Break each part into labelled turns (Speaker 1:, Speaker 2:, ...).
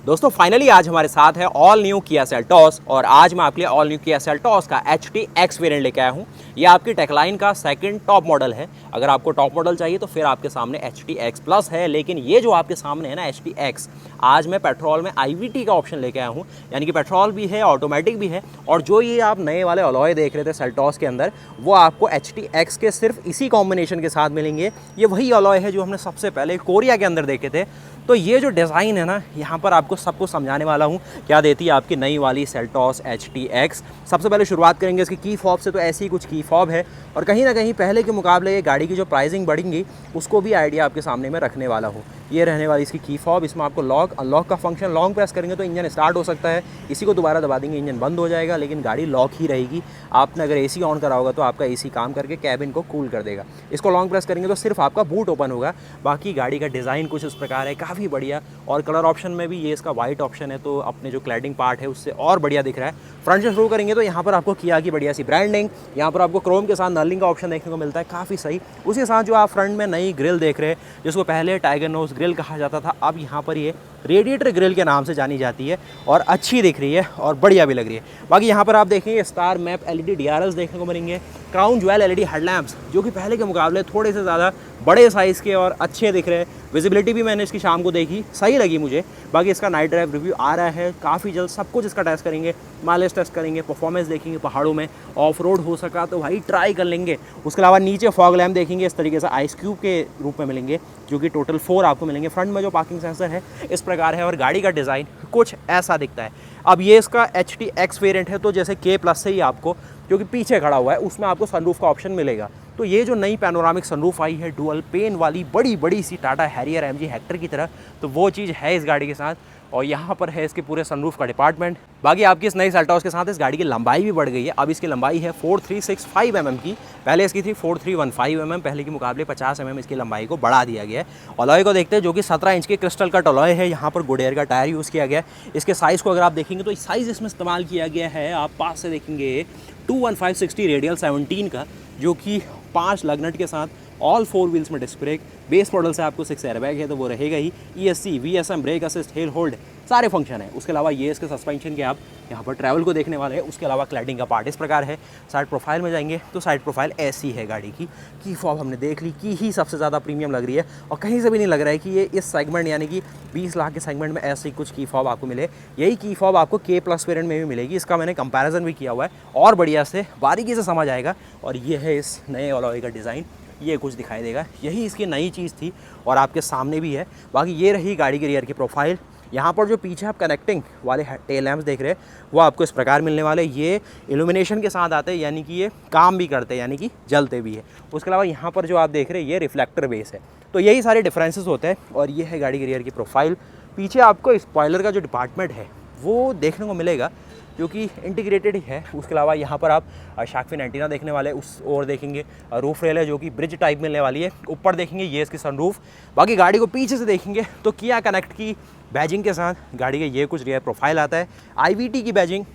Speaker 1: दोस्तों फाइनली आज हमारे साथ है ऑल न्यू किया सेल्टॉस और आज मैं आपके लिए ऑल न्यू किया सेल्टॉस का HT-X वेरिएंट लेके आया हूँ। ये आपकी टेकलाइन का सेकंड टॉप मॉडल है। अगर आपको टॉप मॉडल चाहिए तो फिर आपके सामने HT-X प्लस है, लेकिन ये जो आपके सामने है ना HT-X, आज मैं पेट्रोल में IVT का ऑप्शन लेके आया हूँ, यानी कि पेट्रोल भी है, ऑटोमेटिक भी है। और जो ये आप नए वाले अलॉय देख रहे थे सेल्टॉस के अंदर, वो आपको HT-X के सिर्फ इसी कॉम्बिनेशन के साथ मिलेंगे। ये वही अलॉय है जो हमने सबसे पहले कोरिया के अंदर देखे थे। तो ये जो डिज़ाइन है ना, यहाँ पर आपको सब कुछ समझाने वाला हूँ क्या देती है आपकी नई वाली सेल्टॉस HT-X। सबसे पहले शुरुआत करेंगे इसकी की फॉब से। तो ऐसी कुछ की फॉब है और कहीं ना कहीं पहले के मुकाबले ये गाड़ी की जो प्राइसिंग बढ़ेंगी उसको भी आइडिया आपके सामने में रखने वाला हूँ। ये रहने वाली इसकी की फॉब। इसमें आपको लॉक अनलॉक का फंक्शन, लॉन्ग प्रेस करेंगे तो इंजन स्टार्ट हो सकता है, इसी को दोबारा दबा देंगे इंजन बंद हो जाएगा, लेकिन गाड़ी लॉक ही रहेगी। आपने अगर AC ऑन करा होगा तो आपका AC काम करके कैबिन को कूल कर देगा। इसको लॉन्ग प्रेस करेंगे तो सिर्फ आपका बूट ओपन होगा। बाकी गाड़ी का डिज़ाइन कुछ इस प्रकार है, काफ़ी बढ़िया। और कलर ऑप्शन में भी ये इसका वाइट ऑप्शन है, तो अपने जो क्लैडिंग पार्ट है उससे और बढ़िया दिख रहा है। फ्रंट से शुरू करेंगे तो यहाँ पर आपको किया की बढ़िया सी ब्रांडिंग, यहाँ पर आपको क्रोम के साथ नर्लिंग का ऑप्शन देखने को मिलता है, काफ़ी सही। उसके साथ जो आप फ्रंट में नई ग्रिल देख रहे हैं, जिसको पहले टाइगर नोज ग्रिल कहा जाता था, अब यहाँ पर ये रेडिएटर ग्रिल के नाम से जानी जाती है और अच्छी दिख रही है और बढ़िया भी लग रही है। बाकी यहाँ पर आप देखेंगे स्टार मैप LED DRLs देखने को मिलेंगे, क्राउन ज्वेल LED हेडलैम्प्स जो कि पहले के मुकाबले थोड़े से ज़्यादा बड़े साइज़ के और अच्छे दिख रहे हैं। विजिबिलिटी भी मैंने इसकी शाम को देखी, सही लगी मुझे। बाकी इसका नाइट ड्राइव रिव्यू आ रहा है काफ़ी जल्द, सब कुछ इसका टेस्ट करेंगे, माइलेज टेस्ट करेंगे, परफॉर्मेंस देखेंगे, पहाड़ों में ऑफ रोड हो सका तो भाई ट्राई कर लेंगे। उसके अलावा नीचे फॉग लैम्प देखेंगे, इस तरीके से आइस क्यूब के रूप में मिलेंगे, जो कि टोटल 4 आपको मिलेंगे। फ्रंट में जो पार्किंग सेंसर है इस प्रकार है और गाड़ी का डिज़ाइन कुछ ऐसा दिखता है। अब ये इसका HT-X वेरिएंट है, तो जैसे K+ से ही आपको जो कि पीछे खड़ा हुआ है उसमें आपको सनरूफ का ऑप्शन मिलेगा। तो ये जो नई पैनोरामिक सनरूफ आई है डुअल पेन वाली, बड़ी बड़ी सी टाटा हैरियर MG हेक्टर की तरह, तो वो चीज़ है इस गाड़ी के साथ। और यहाँ पर है इसके पूरे सनरूफ का डिपार्टमेंट। बाकी आपकी इस नई सेल्टॉस के साथ इस गाड़ी की लंबाई भी बढ़ गई है। अब इसकी लंबाई है 4365 mm की, पहले इसकी थी 4315 mm। पहले के मुकाबले 50 mm इसकी लंबाई को बढ़ा दिया गया है। अलॉय को देखते हैं जो कि 17 इंच के क्रिस्टल कट अलॉय है। यहाँ पर गुडेयर का टायर यूज़ किया गया है। इसके साइज़ को अगर आप देखेंगे तो साइज़ इसमें इस्तेमाल किया गया है, आप पास से देखेंगे 215/60 रेडियल 17 का, जो कि 5 लग नट के साथ ऑल 4 व्हील्स में डिस्क ब्रेक। बेस मॉडल से आपको 6 एयरबैग है तो वो रहेगा ही। ESC, VSM, brake assist, hill hold सारे फंक्शन है। उसके अलावा ये इसके सस्पेंशन के आप यहाँ पर ट्रैवल को देखने वाले हैं। उसके अलावा क्लैडिंग का पार्ट इस प्रकार है। साइड प्रोफाइल में जाएंगे तो साइड प्रोफाइल ऐसी है गाड़ी की फॉब हमने देख ली, की ही सबसे ज़्यादा प्रीमियम लग रही है और कहीं से भी नहीं लग रहा है कि ये इस सेगमेंट यानी कि 20 लाख के सेगमेंट में ऐसी कुछ की फॉब आपको मिले। यही की फॉब आपको K+ वेरिएंट में भी मिलेगी। इसका मैंने कंपैरिजन भी किया हुआ है और बढ़िया से बारीकी से समझ आएगा। और ये है इस नए अलॉय का डिज़ाइन, ये कुछ दिखाई देगा, यही इसकी नई चीज़ थी और आपके सामने भी है। बाकी ये रही गाड़ी के रियर की प्रोफाइल। यहाँ पर जो पीछे आप कनेक्टिंग वाले टेल लैम्प्स देख रहे हैं वो आपको इस प्रकार मिलने वाले। ये इल्यूमिनेशन के साथ आते हैं, यानी कि ये काम भी करते हैं, यानी कि जलते भी है। उसके अलावा यहाँ पर जो आप देख रहे हैं ये रिफ्लेक्टर बेस है। तो यही सारे डिफरेंसेस होते हैं और ये है गाड़ी के रियर की प्रोफाइल। पीछे आपको स्पॉइलर का जो डिपार्टमेंट है वो देखने को मिलेगा, जो कि इंटीग्रेटेड ही है। उसके अलावा यहाँ पर आप शार्क फिन एंटीना देखने वाले, उस और देखेंगे रूफ रेल है जो कि ब्रिज टाइप मिलने वाली है। ऊपर देखेंगे ये इसकी सनरूफ। बाकी गाड़ी को पीछे से देखेंगे तो किया कनेक्ट की बैजिंग के साथ गाड़ी का ये कुछ रियर प्रोफाइल आता है। IVT की बैजिंग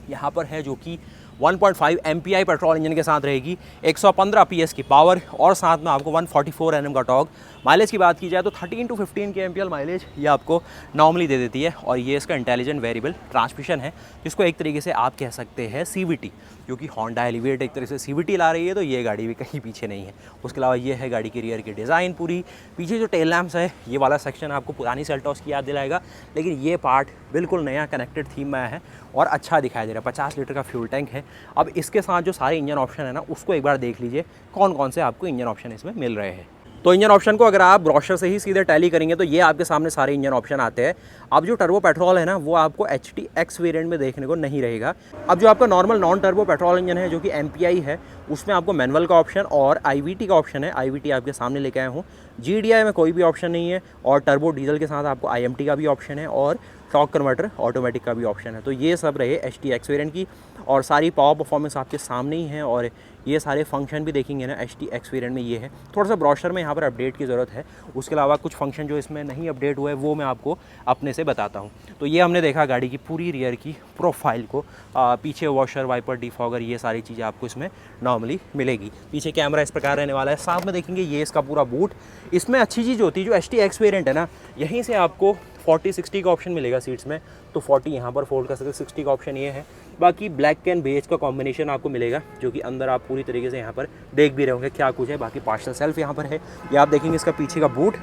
Speaker 1: यहाँ पर है, जो कि 1.5 MPI पेट्रोल इंजन के साथ रहेगी, 115 PS की पावर और साथ में आपको 144 Nm का टॉर्क। माइलेज की बात की जाए तो 13 to 15 kmpl माइलेज ये आपको नॉर्मली दे देती है। और ये इसका इंटेलिजेंट वेरिएबल ट्रांसमिशन है, जिसको एक तरीके से आप कह सकते हैं CVT, क्योंकि होंडा एलिवेट एक तरह से CVT ला रही है, तो ये गाड़ी भी कहीं पीछे नहीं है। उसके अलावा ये है गाड़ी की रियर की डिज़ाइन पूरी। पीछे जो टेल लैम्प्स है, ये वाला सेक्शन आपको पुरानी सेल्टॉस की याद दिलाएगा, लेकिन ये पार्ट बिल्कुल नया कनेक्टेड थीम में है और अच्छा दिखाई दे रहा है। 50 लीटर का फ्यूल टैंक है। अब इसके साथ जो सारे इंजन ऑप्शन है ना, उसको एक बार देख लीजिए कौन कौन से आपको इंजन ऑप्शन इसमें मिल रहे हैं। तो इंजन ऑप्शन को अगर आप ब्रोशर से ही सीधे टैली करेंगे तो ये आपके सामने सारे इंजन ऑप्शन आते हैं। अब जो टर्बो पेट्रोल है ना, वो आपको HT-X वेरिएंट में देखने को नहीं रहेगा। अब जो आपका normal non turbo petrol engine है जो कि MPI है, उसमें आपको मैनुअल का ऑप्शन और IVT का ऑप्शन है। IVT आपके सामने लेके आया हूँ। GDI में कोई भी ऑप्शन नहीं है और टर्बो डीजल के साथ आपको IMT का भी ऑप्शन है और टॉर्क कन्वर्टर ऑटोमेटिक का भी ऑप्शन है। तो ये सब रहे HT-X वेरिएंट की और सारी पावर परफॉर्मेंस आपके सामने ही है और ये सारे फंक्शन भी देखेंगे ना HT-X वेरिएंट में। ये है थोड़ा सा ब्रोशर में यहाँ पर अपडेट की ज़रूरत है। उसके अलावा कुछ फंक्शन जो इसमें नहीं अपडेट हुए वो मैं आपको अपने से बताता हूँ। तो ये हमने देखा गाड़ी की पूरी रियर की प्रोफाइल को। पीछे वॉशर, वाइपर, डिफॉगर, ये सारी चीज़ें आपको इसमें नॉर्मली मिलेगी। पीछे कैमरा इस प्रकार रहने वाला है। साथ में देखेंगे ये इसका पूरा बूट। इसमें अच्छी चीज़ होती है जो HT-X वेरिएंट है ना, यहीं से आपको 40-60 का ऑप्शन मिलेगा सीट्स में, तो 40 यहाँ पर फोल्ड कर सकते हैं, 60 का ऑप्शन ये है। बाकी ब्लैक एंड बेज का कॉम्बिनेशन आपको मिलेगा, जो कि अंदर आप पूरी तरीके से यहाँ पर देख भी रहे होंगे क्या कुछ है। बाकी पार्शल सेल्फ यहाँ पर है। ये आप देखेंगे इसका पीछे का बूट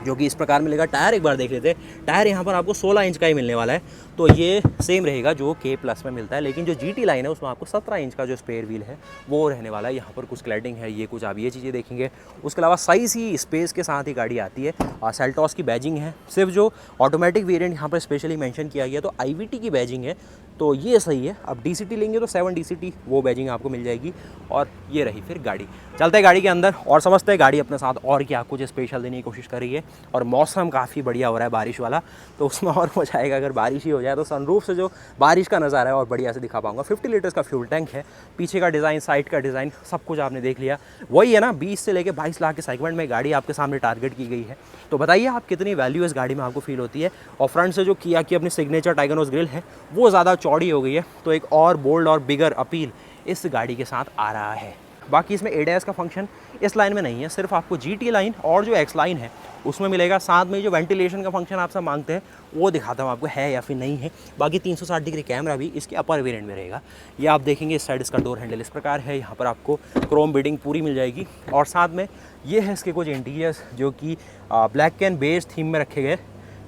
Speaker 1: जो कि इस प्रकार मिलेगा। टायर एक बार देख लेते हैं, टायर यहाँ पर आपको 16 इंच का ही मिलने वाला है, तो ये सेम रहेगा जो K+ में मिलता है। लेकिन जो GT लाइन है उसमें आपको 17 इंच का जो स्पेयर व्हील है वो रहने वाला है। यहाँ पर कुछ क्लैडिंग है, ये कुछ आप ये चीज़ें देखेंगे। उसके अलावा साइज़ ही स्पेस के साथ ही गाड़ी आती है। सेल्टॉस की बैजिंग है, सिर्फ जो ऑटोमेटिक वेरिएंट यहाँ पर स्पेशली मेंशन किया गया तो IVT की बैजिंग है, तो ये सही है। अब DCT लेंगे तो 7 DCT वो बैजिंग आपको मिल जाएगी। और ये रही फिर गाड़ी। चलते हैं गाड़ी के अंदर और समझते हैं गाड़ी अपने साथ और क्या कुछ स्पेशल देने की कोशिश कर रही है। और मौसम काफ़ी बढ़िया हो रहा है बारिश वाला, तो उसमें और मजा आएगा। अगर बारिश ही हो जाए तो सनरूफ से जो बारिश का नज़ारा है और बढ़िया से दिखा पाऊंगा। 50 लीटर्स का फ्यूल टैंक है, पीछे का डिज़ाइन, साइड का डिज़ाइन, सब कुछ आपने देख लिया। वही है ना, 20 से लेकर 22 लाख के सेगमेंट में गाड़ी आपके सामने टारगेट की गई है। तो बताइए आप कितनी वैल्यू इस गाड़ी में आपको फील होती है। और फ्रंट से जो किया की अपनी सिग्नेचर टाइगर नोज ग्रिल है वो ज़्यादा चौड़ी हो गई है, तो एक और बोल्ड और बिगर अपील इस गाड़ी के साथ आ रहा है। बाकी इसमें ADAS का फंक्शन इस लाइन में नहीं है, सिर्फ आपको GT लाइन और जो X लाइन है उसमें मिलेगा। साथ में जो वेंटिलेशन का फंक्शन आप सब मांगते हैं वो दिखाता हूँ आपको है या फिर नहीं है। बाकी 360 डिग्री कैमरा भी इसके अपर वेरिएंट में रहेगा। ये आप देखेंगे इस साइड इसका डोर हैंडल इस प्रकार है, यहाँ पर आपको क्रोम बीडिंग पूरी मिल जाएगी। और साथ में ये है इसके कुछ इंटीरियर्स जो कि ब्लैक एंड बेज थीम में रखे गए,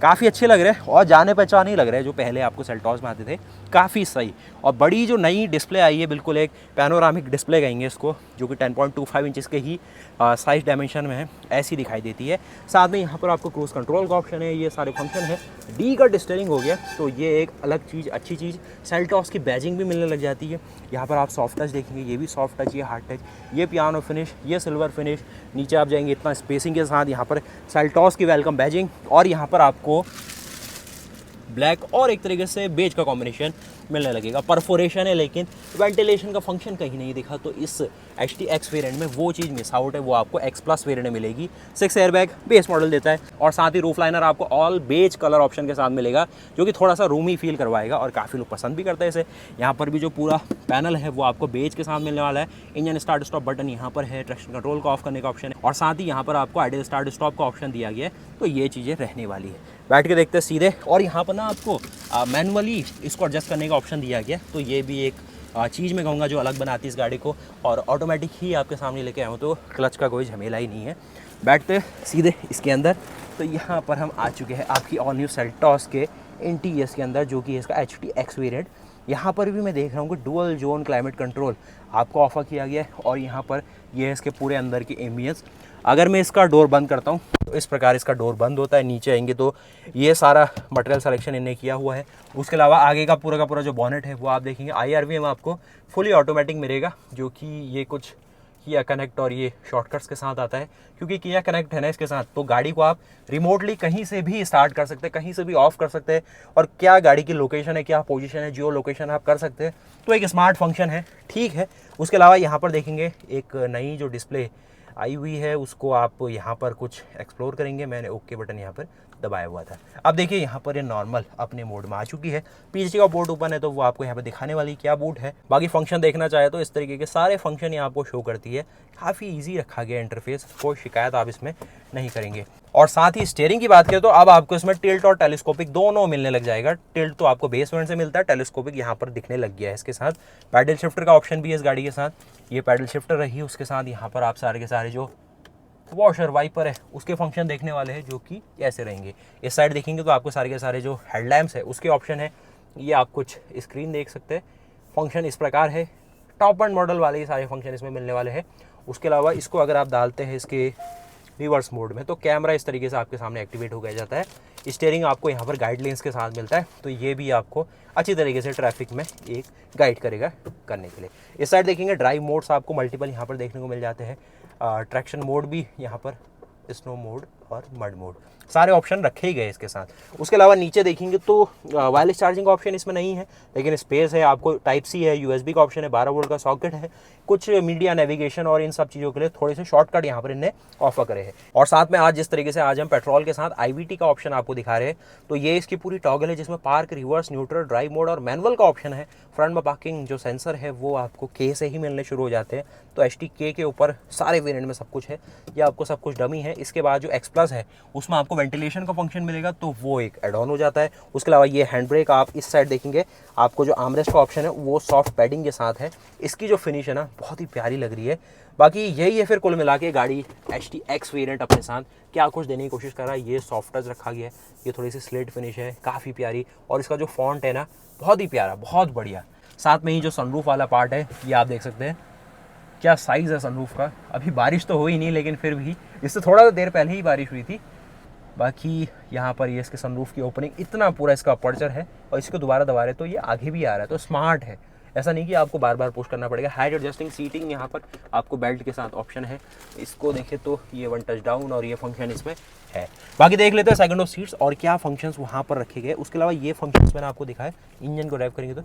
Speaker 1: काफ़ी अच्छे लग रहे हैं और जाने पहचान ही लग रहे हैं जो पहले आपको सेल्टॉस में आते थे, काफ़ी सही। और बड़ी जो नई डिस्प्ले आई है, बिल्कुल एक पैनोरामिक डिस्प्ले कहेंगे इसको, जो कि 10.25 इंचेस के ही साइज डायमेंशन में है, ऐसी दिखाई देती है। साथ में यहाँ पर आपको क्रूज़ कंट्रोल का ऑप्शन है, ये सारे फंक्शन है। डी का स्टीयरिंग हो गया, तो ये एक अलग चीज़, अच्छी चीज़। सेल्टॉस की बैजिंग भी मिलने लग जाती है। यहाँ पर आप सॉफ्ट टच देखेंगे, ये भी सॉफ्ट टच, ये हार्ड टच, ये पियानो फिनिश, ये सिल्वर फिनिश। नीचे आप जाएंगे इतना स्पेसिंग के साथ यहाँ पर सेल्टॉस की वेलकम बैजिंग। और यहाँ पर आपको ब्लैक और एक तरीके से बेज का कॉम्बिनेशन मिलने लगेगा। परफोरेशन है लेकिन वेंटिलेशन का फंक्शन कहीं नहीं दिखा, तो इस HT-X वेरिएंट में वो चीज़ मिस आउट है, वो आपको X+ वेरिएंट में मिलेगी। 6 एयरबैग बेस मॉडल देता है और साथ ही रूफ लाइनर आपको ऑल बेज कलर ऑप्शन के साथ मिलेगा, जो कि थोड़ा सा रूमी फील करवाएगा और काफ़ी लोग पसंद भी करते हैं इसे। यहाँ पर भी जो पूरा पैनल है वो आपको बेज के साथ मिलने वाला है। इंजन स्टार्ट स्टॉप बटन यहाँ पर है, ट्रैक्शन कंट्रोल को ऑफ करने का ऑप्शन है और साथ ही यहाँ पर आपको आइडियल स्टार्ट स्टॉप का ऑप्शन दिया गया है। तो ये चीज़ें रहने वाली है। बैठ के देखते हैं सीधे। और यहाँ पर ना आपको मैनुअली इसको एडजस्ट करने का ऑप्शन दिया गया, तो ये भी एक चीज़ मैं कहूँगा जो अलग बनाती है इस गाड़ी को। और ऑटोमेटिक ही आपके सामने लेके आया हूँ, तो क्लच का कोई झमेला ही नहीं है। बैठते सीधे इसके अंदर, तो यहाँ पर हम आ चुके हैं आपकी ऑल न्यू सेल्टॉस के इंटीरियर्स के अंदर, जो कि है इसका HT-X वेरिएंट। यहाँ पर भी मैं देख रहा हूँ कि डुअल जोन क्लाइमेट कंट्रोल आपको ऑफर किया गया है। और यहाँ पर ये है इसके पूरे अंदर की एम्बियंस। अगर मैं इसका डोर बंद करता हूँ तो इस प्रकार इसका डोर बंद होता है। नीचे आएंगे तो ये सारा मटेरियल सिलेक्शन इन्हें किया हुआ है। उसके अलावा आगे का पूरा जो बॉनेट है वो आप देखेंगे IRV में आपको फुली ऑटोमेटिक मिलेगा, जो कि ये कुछ किया कनेक्ट और ये शॉर्टकट्स के साथ आता है। क्योंकि किया कनेक्ट है ना इसके साथ, तो गाड़ी को आप रिमोटली कहीं से भी स्टार्ट कर सकते हैं, कहीं से भी ऑफ कर सकते हैं। और क्या गाड़ी की लोकेशन है, क्या पोजीशन है, जियो लोकेशन आप कर सकते हैं। तो एक स्मार्ट फंक्शन है, ठीक है। उसके अलावा यहाँ पर देखेंगे एक नई जो डिस्प्ले आई हुई है उसको आप यहाँ पर कुछ एक्सप्लोर करेंगे। मैंने ओके बटन यहाँ पर दबाया हुआ था। अब देखिए यहाँ पर ये नॉर्मल अपने मोड में आ चुकी है। पीछे का बोर्ड ओपन है तो वो आपको यहाँ पे दिखाने वाली क्या बोर्ड है। बाकी फंक्शन देखना चाहे तो इस तरीके के सारे फंक्शन ये आपको शो करती है। काफ़ी इजी रखा गया इंटरफेस, कोई शिकायत आप इसमें नहीं करेंगे। और साथ ही स्टीयरिंग की बात करें तो अब आपको इसमें टिल्ट और टेलीस्कोपिक दोनों मिलने लग जाएगा। टिल्ट तो आपको बेस वेरिएंट से मिलता है, टेलीस्कोपिक यहाँ पर दिखने लग गया है इसके साथ। पैडल शिफ्टर का ऑप्शन भी है इस गाड़ी के साथ। ये पैडल शिफ्टर रही, उसके साथ यहाँ पर आप सारे के सारे जो वॉशर वाइपर है उसके फंक्शन देखने वाले हैं, जो कि ऐसे रहेंगे। इस साइड देखेंगे तो आपको सारे के सारे जो हेडलैम्प्स है उसके ऑप्शन है। ये आप कुछ स्क्रीन देख सकते हैं। फंक्शन इस प्रकार है, टॉप एंड मॉडल वाले ये सारे फंक्शन इसमें मिलने वाले हैं। उसके अलावा इसको अगर आप डालते हैं इसके रिवर्स मोड में तो कैमरा इस तरीके से आपके सामने एक्टिवेट हो गया जाता है। स्टीयरिंग आपको यहाँ पर गाइडलाइंस के साथ मिलता है, तो ये भी आपको अच्छी तरीके से ट्रैफिक में एक गाइड करेगा करने के लिए। इस साइड देखेंगे ड्राइव मोड्स आपको मल्टीपल यहाँ पर देखने को मिल जाते हैं। ट्रैक्शन मोड भी यहाँ पर, स्नो मोड और मड मोड, सारे ऑप्शन रखे ही गए इसके साथ। उसके अलावा नीचे देखेंगे तो वायरलेस चार्जिंग का ऑप्शन इसमें नहीं है, लेकिन स्पेस है, आपको टाइप सी है, USB का ऑप्शन है, 12 वोल्ट का सॉकेट है, कुछ मीडिया नेविगेशन और इन सब चीज़ों के लिए थोड़े से शॉर्टकट यहाँ पर इन्हें ऑफर करे हैं। और साथ में आज जिस तरीके से आज हम पेट्रोल के साथ IVT का ऑप्शन आपको दिखा रहे हैं, तो ये इसकी पूरी टॉगल है जिसमें park, reverse, neutral, drive mode और मैनुअल का ऑप्शन है। फ्रंट में पार्किंग जो सेंसर है वो आपको K से ही मिलने शुरू हो जाते हैं, तो HT-K के ऊपर सारे वेरिएंट में सब कुछ है। ये आपको सब कुछ डमी है। इसके बाद जो X+ प्लस है उसमें आपको वेंटिलेशन का फंक्शन मिलेगा, तो वो एक एड ऑन हो जाता है। उसके अलावा ये हैंड ब्रेक आप इस साइड देखेंगे, आपको जो आर्मरेस्ट का ऑप्शन है वो सॉफ्ट पैडिंग के साथ है। इसकी जो फिनिश है ना बहुत ही प्यारी लग रही है। बाकी यही है फिर कुल मिला के गाड़ी HT-X वेरिएंट अपने साथ क्या कुछ देने की कोशिश कर रहा है। ये सॉफ्ट टच रखा गया है, ये थोड़ी सी स्लेट फिनिश है काफ़ी प्यारी, और इसका जो फॉन्ट है ना बहुत ही प्यारा, बहुत बढ़िया। साथ में ही जो सनरूफ वाला पार्ट है ये आप देख सकते हैं, क्या साइज़ है सनरूफ का। अभी बारिश तो हुई नहीं, लेकिन फिर भी इससे थोड़ा देर पहले ही बारिश हुई थी। बाकी यहाँ पर ये इसके सनरूफ की ओपनिंग, इतना पूरा इसका अपर्चर है, और इसको दोबारा दबा रहे तो ये आगे भी आ रहा है, तो स्मार्ट है। ऐसा नहीं कि आपको बार बार पुश करना पड़ेगा। हाइट एडजस्टिंग सीटिंग यहाँ पर आपको बेल्ट के साथ ऑप्शन है। इसको देखें तो ये 1 टच डाउन और ये फंक्शन इसमें है। बाकी देख लेते हैं सेकंड ऑफ सीट्स और क्या फंक्शंस वहाँ पर रखे गए। उसके अलावा ये फंक्शंस मैंने आपको दिखाए। इंजन को ड्राइव करेंगे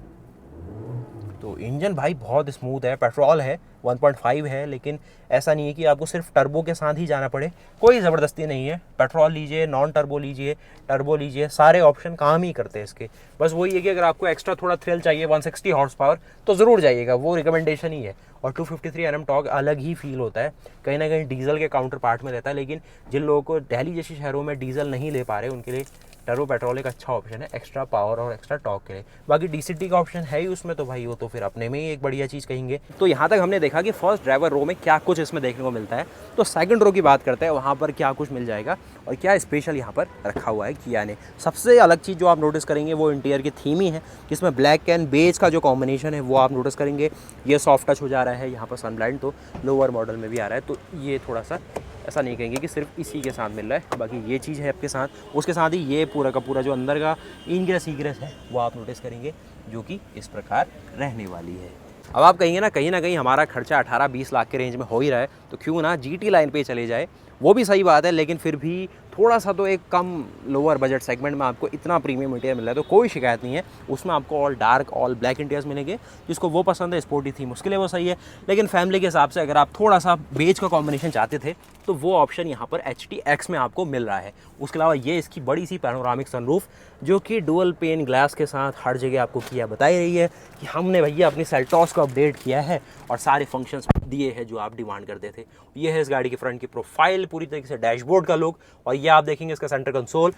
Speaker 1: तो इंजन भाई बहुत स्मूथ है, पेट्रोल है, 1.5 है, लेकिन ऐसा नहीं है कि आपको सिर्फ टर्बो के साथ ही जाना पड़े, कोई ज़बरदस्ती नहीं है। पेट्रोल लीजिए, नॉन टर्बो लीजिए, टर्बो लीजिए, सारे ऑप्शन काम ही करते हैं इसके। बस वही है कि अगर आपको एक्स्ट्रा थोड़ा थ्रिल चाहिए 160 हॉर्स पावर तो ज़रूर जाइएगा, वो रिकमेंडेशन ही है। और 253 Nm टॉर्क अलग ही फील होता है, कहीं ना कहीं डीजल के काउंटर पार्ट में रहता है, लेकिन जिन लोगों को दिल्ली जैसी शहरों में डीजल नहीं ले पा रहे उनके लिए टर्बो पेट्रोल एक अच्छा ऑप्शन है एक्स्ट्रा पावर और एक्स्ट्रा टॉर्क के लिए। बाकी DCT का ऑप्शन है ही उसमें, तो भाई वो तो फिर अपने में ही एक बढ़िया चीज़ कहेंगे। तो यहाँ तक हमने देखा कि फर्स्ट ड्राइवर रो में क्या कुछ इसमें देखने को मिलता है। तो सेकंड रो की बात करते हैं, वहाँ पर क्या कुछ मिल जाएगा और क्या स्पेशल यहाँ पर रखा हुआ है किया ने। सबसे अलग चीज़ जो आप नोटिस करेंगे वो इंटीरियर की थीम ही है, जिसमें ब्लैक एंड बेज का जो कॉम्बिनेशन है वो आप नोटिस करेंगे। ये सॉफ्ट टच हो जा रहा है, यहाँ पर सनब्लाइंड तो लोअर मॉडल में भी आ रहा है, तो ये थोड़ा सा ऐसा नहीं कहेंगे कि सिर्फ इसी के साथ मिल रहा है, बाकी ये चीज़ है आपके साथ। उसके साथ ही ये पूरा का पूरा जो अंदर का इनग्रेस ईग्रेस है वो आप नोटिस करेंगे, जो कि इस प्रकार रहने वाली है। अब आप कहेंगे ना कहीं हमारा खर्चा 18-20 लाख के रेंज में हो ही रहा है, तो क्यों ना GT लाइन पे चले जाए। वो भी सही बात है, लेकिन फिर भी थोड़ा सा तो एक कम लोअर बजट सेगमेंट में आपको इतना प्रीमियम इंटीरियर मिल रहा है, तो कोई शिकायत नहीं है। उसमें आपको all dark all black interiors मिलेंगे, जिसको वो पसंद है स्पोर्टी थीम उसके लिए वो सही है। लेकिन फैमिली के हिसाब से अगर आप थोड़ा सा बेज का कॉम्बिनेशन चाहते थे तो वो ऑप्शन यहाँ पर HT-X में आपको मिल रहा है। उसके अलावा ये इसकी बड़ी सी पैनोरामिक सनरूफ, जो कि डुअल पेन ग्लास के साथ हर जगह आपको किया बताई रही है कि हमने भैया अपनी सेल्टॉस को अपडेट किया है और सारे फंक्शंस दिए हैं जो आप डिमांड करते थे। ये है इस गाड़ी की फ्रंट की प्रोफाइल, पूरी तरीके से डैशबोर्ड का लुक, और ये आप देखेंगे इसका सेंटर कंसोल।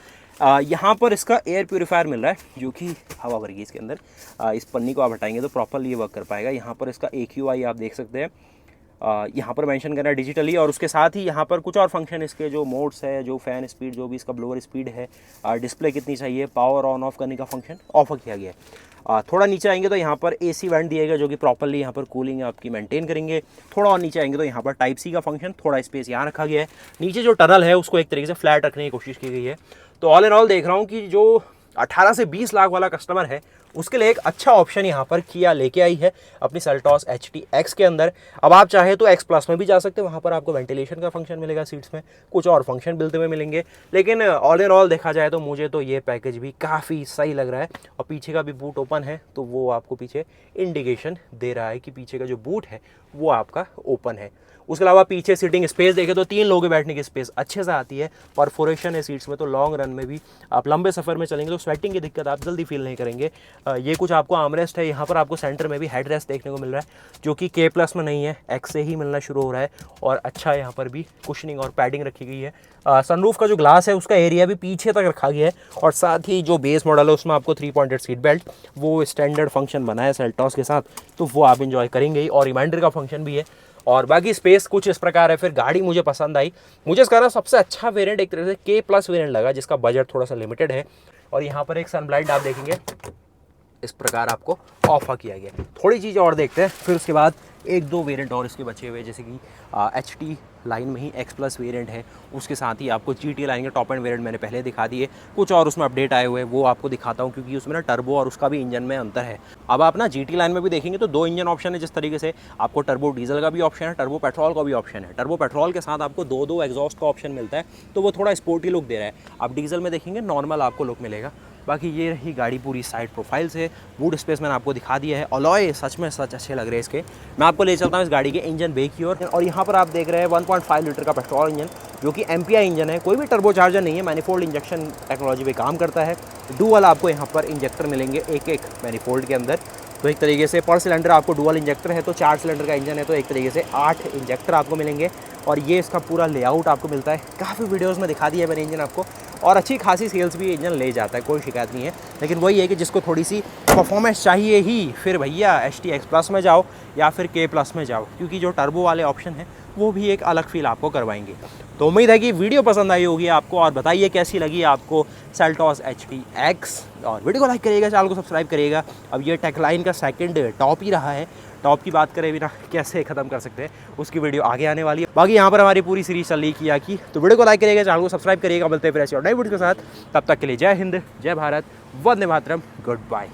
Speaker 1: यहाँ पर इसका एयर प्यूरीफायर मिल रहा है, जो कि हवा भरेगी इसके अंदर। इस पन्नी को आप हटाएंगे तो प्रॉपरली ये वर्क कर पाएगा। यहाँ पर इसका AQI आप देख सकते हैं, यहाँ पर मेंशन करना है डिजिटली, और उसके साथ ही यहाँ पर कुछ और फंक्शन इसके जो मोड्स है, जो फ़ैन स्पीड, जो भी इसका ब्लोअर स्पीड है, डिस्प्ले कितनी चाहिए, पावर ऑन ऑफ करने का फंक्शन ऑफर किया गया है। थोड़ा नीचे आएंगे तो यहाँ पर AC वेंट दिएगा, जो कि प्रॉपरली यहाँ पर कूलिंग आपकी मेंटेन करेंगे। थोड़ा और नीचे आएंगे तो यहाँ पर टाइप C का फंक्शन, थोड़ा स्पेस यहाँ रखा गया है। नीचे जो टनल है उसको एक तरीके से फ्लैट रखने की कोशिश की गई है। तो ऑल एंड ऑल देख रहा हूँ कि जो 18 से 20 लाख वाला कस्टमर है उसके लिए एक अच्छा ऑप्शन यहाँ पर किया लेके आई है अपनी सेल्टॉस HT-X के अंदर। अब आप चाहे तो X प्लस में भी जा सकते हैं, वहाँ पर आपको वेंटिलेशन का फंक्शन मिलेगा, सीट्स में कुछ और फंक्शन मिलते हुए मिलेंगे। लेकिन ऑल एंड ऑल देखा जाए तो मुझे तो ये पैकेज भी काफ़ी सही लग रहा है। और पीछे का भी बूट ओपन है, तो वो आपको पीछे इंडिकेशन दे रहा है कि पीछे का जो बूट है वो आपका ओपन है। उसके अलावा पीछे सीटिंग स्पेस देखें तो 3 लोगों के बैठने की स्पेस अच्छे से आती है। परफोरेशन है सीट्स में, तो लॉन्ग रन में भी आप लंबे सफ़र में चलेंगे तो स्वेटिंग की दिक्कत आप जल्दी फील नहीं करेंगे। ये कुछ आपको आर्मरेस्ट है, यहाँ पर आपको सेंटर में भी हेडरेस्ट देखने को मिल रहा है, जो कि K प्लस में नहीं है, X से ही मिलना शुरू हो रहा है। और अच्छा यहाँ पर भी कुशनिंग और पैडिंग रखी गई है। सनरूफ का जो ग्लास है उसका एरिया भी पीछे तक रखा गया है, और साथ ही जो बेस मॉडल है उसमें आपको 3 पॉइंटेड सीट बेल्ट, वो स्टैंडर्ड फंक्शन बना है सेल्टॉस के साथ, तो वो आप इंजॉय करेंगे ही। और रिमाइंडर का फंक्शन भी है। और बाकी स्पेस कुछ इस प्रकार है। फिर गाड़ी मुझे पसंद आई, मुझे इसका ना सबसे अच्छा वेरिएंट एक तरह से K प्लस वेरिएंट लगा, जिसका बजट थोड़ा सा लिमिटेड है। और यहाँ पर एक सनब्लाइंड आप देखेंगे इस प्रकार आपको ऑफर किया गया। थोड़ी चीज़ और देखते हैं, फिर उसके बाद 1-2 वेरिएंट और इसके बचे हुए, जैसे कि HT लाइन में ही X प्लस वेरिएंट है, उसके साथ ही आपको GT लाइन के टॉप एंड वेरिएंट मैंने पहले दिखा दिए। कुछ और उसमें अपडेट आए हुए वो आपको दिखाता हूँ, क्योंकि उसमें ना टर्बो और उसका भी इंजन में अंतर है। अब आप ना GT लाइन में भी देखेंगे तो 2 इंजन ऑप्शन है, जिस तरीके से आपको टर्बो डीजल का भी ऑप्शन है, टर्बो पेट्रोल का भी ऑप्शन है। टर्बो पेट्रोल के साथ आपको 2-2 एग्जॉस्ट का ऑप्शन मिलता है, तो वो थोड़ा स्पोर्टी लुक दे रहा है। आप डीजल में देखेंगे नॉर्मल आपको लुक मिलेगा। बाकी ये रही गाड़ी पूरी साइड प्रोफाइल से। बूट स्पेस मैंने आपको दिखा दिया है। अलॉय सच में सच अच्छे लग रहे हैं इसके। मैं आपको ले चलता हूँ इस गाड़ी के इंजन बे की ओर, और यहाँ पर आप देख रहे हैं 1.5 लीटर का पेट्रोल इंजन, जो कि MPI इंजन है, कोई भी टर्बो चार्जर नहीं है, मैनिफोल्ड इंजेक्शन टेक्नोलॉजी पे काम करता है। डुअल आपको यहाँ पर इंजेक्टर मिलेंगे एक मैनिफोल्ड के अंदर, तो एक तरीके से पर सिलेंडर आपको डुअल इंजेक्टर है, तो 4 सिलेंडर का इंजन है, तो एक तरीके से 8 इंजेक्टर आपको मिलेंगे। और ये इसका पूरा लेआउट आपको मिलता है। काफ़ी वीडियोस में दिखा दिया है मैंने इंजन आपको, और अच्छी खासी सेल्स भी इंजन ले जाता है, कोई शिकायत नहीं है। लेकिन वही है कि जिसको थोड़ी सी परफॉर्मेंस चाहिए ही, फिर भैया HT X+ में जाओ या फिर K+ में जाओ, क्योंकि जो टर्बो वाले ऑप्शन हैं वो भी एक अलग फील आपको करवाएंगे। तो उम्मीद है कि वीडियो पसंद आई होगी आपको, और बताइए कैसी लगी आपको सेल्टॉस HT X, और वीडियो को लाइक करिएगा, चैनल को सब्सक्राइब करिएगा। अब ये टेकलाइन का सेकंड टॉप ही रहा है, टॉप की बात करें बिना कैसे ख़त्म कर सकते हैं, उसकी वीडियो आगे आने वाली है। बाकी यहाँ पर हमारी पूरी सीरीज चल रही किया की, तो वीडियो को लाइक करिएगा, चैनल को सब्सक्राइब करिएगा। मिलते हैं फिर ऐसे और नई वीडियो के साथ, तब तक के लिए जय हिंद, जय भारत, वंदे मातरम, गुड बाय।